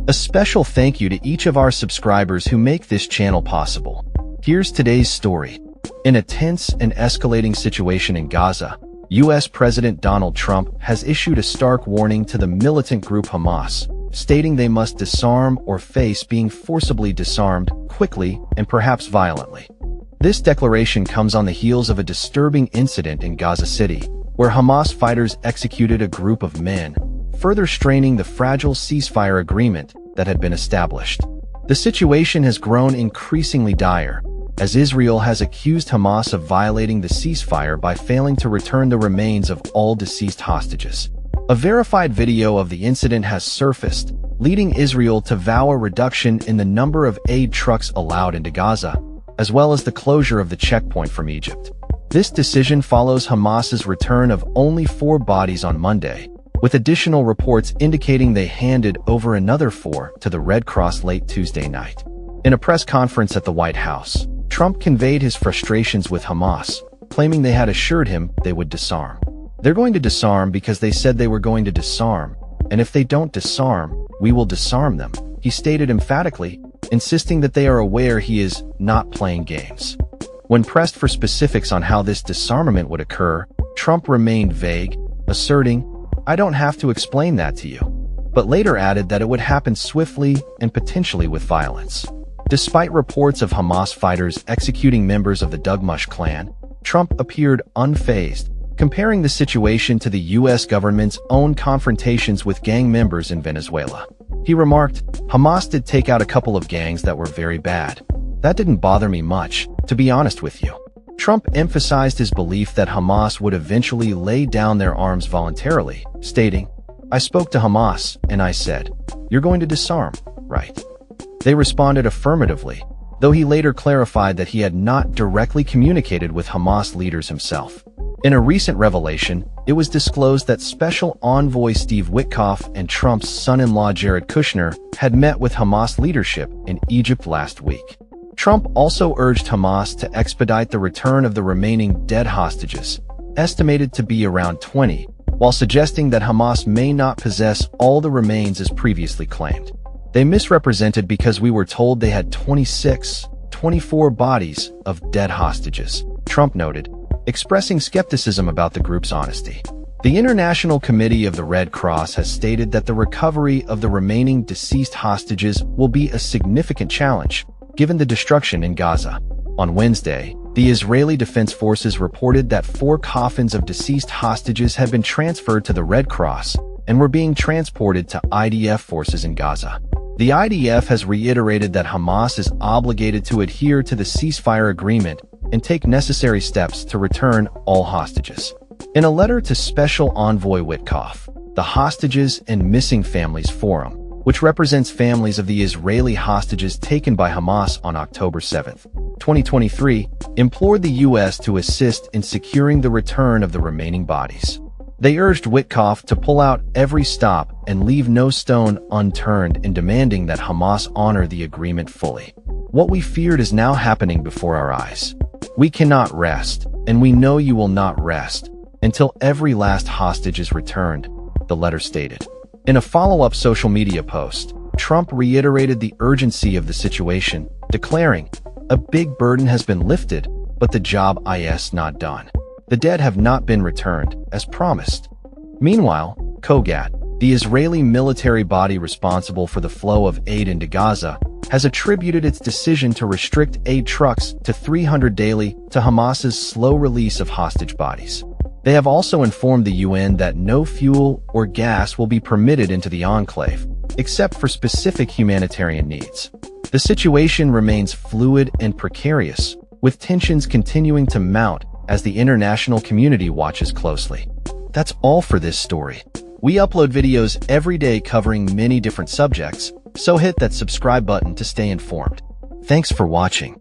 A special thank you to each of our subscribers who make this channel possible. Here's today's story. In a tense and escalating situation in Gaza, U.S. President Donald Trump has issued a stark warning to the militant group Hamas, stating they must disarm or face being forcibly disarmed quickly and perhaps violently. This declaration comes on the heels of a disturbing incident in Gaza City, where Hamas fighters executed a group of men, further straining the fragile ceasefire agreement that had been established. The situation has grown increasingly dire, as Israel has accused Hamas of violating the ceasefire by failing to return the remains of all deceased hostages. A verified video of the incident has surfaced, leading Israel to vow a reduction in the number of aid trucks allowed into Gaza, as well as the closure of the checkpoint from Egypt. This decision follows Hamas's return of only 4 bodies on Monday, with additional reports indicating they handed over another 4 to the Red Cross late Tuesday night. In a press conference at the White House, Trump conveyed his frustrations with Hamas, claiming they had assured him they would disarm. They're going to disarm because they said they were going to disarm, and if they don't disarm, we will disarm them, he stated emphatically, insisting that they are aware he is not playing games. When pressed for specifics on how this disarmament would occur, Trump remained vague, asserting, "I don't have to explain that to you," but later added that it would happen swiftly and potentially with violence. Despite reports of Hamas fighters executing members of the Dugmush clan, Trump appeared unfazed, comparing the situation to the U.S. government's own confrontations with gang members in Venezuela. He remarked, "Hamas did take out a couple of gangs that were very bad. That didn't bother me much, to be honest with you." Trump emphasized his belief that Hamas would eventually lay down their arms voluntarily, stating, "I spoke to Hamas, and I said, 'You're going to disarm, right?' They responded affirmatively, though he later clarified that he had not directly communicated with Hamas leaders himself. In a recent revelation, it was disclosed that Special Envoy Steve Witkoff and Trump's son-in-law Jared Kushner had met with Hamas leadership in Egypt last week. Trump also urged Hamas to expedite the return of the remaining dead hostages, estimated to be around 20, while suggesting that Hamas may not possess all the remains as previously claimed. "They misrepresented because we were told they had 24 bodies of dead hostages," Trump noted, expressing skepticism about the group's honesty. The International Committee of the Red Cross has stated that the recovery of the remaining deceased hostages will be a significant challenge, given the destruction in Gaza. On Wednesday, the Israeli Defense Forces reported that 4 coffins of deceased hostages had been transferred to the Red Cross and were being transported to IDF forces in Gaza. The IDF has reiterated that Hamas is obligated to adhere to the ceasefire agreement and take necessary steps to return all hostages. In a letter to Special Envoy Witkoff, the Hostages and Missing Families Forum, which represents families of the Israeli hostages taken by Hamas on October 7, 2023, implored the U.S. to assist in securing the return of the remaining bodies. They urged Witkoff to pull out every stop and leave no stone unturned in demanding that Hamas honor the agreement fully. "What we feared is now happening before our eyes. We cannot rest, and we know you will not rest, until every last hostage is returned," the letter stated. In a follow-up social media post, Trump reiterated the urgency of the situation, declaring, "A big burden has been lifted, but the job is not done. The dead have not been returned, as promised." Meanwhile, Kogat, the Israeli military body responsible for the flow of aid into Gaza, has attributed its decision to restrict aid trucks to 300 daily to Hamas's slow release of hostage bodies. They have also informed the UN that no fuel or gas will be permitted into the enclave, except for specific humanitarian needs. The situation remains fluid and precarious, with tensions continuing to mount as the international community watches closely. That's all for this story. We upload videos every day covering many different subjects, so hit that subscribe button to stay informed. Thanks for watching.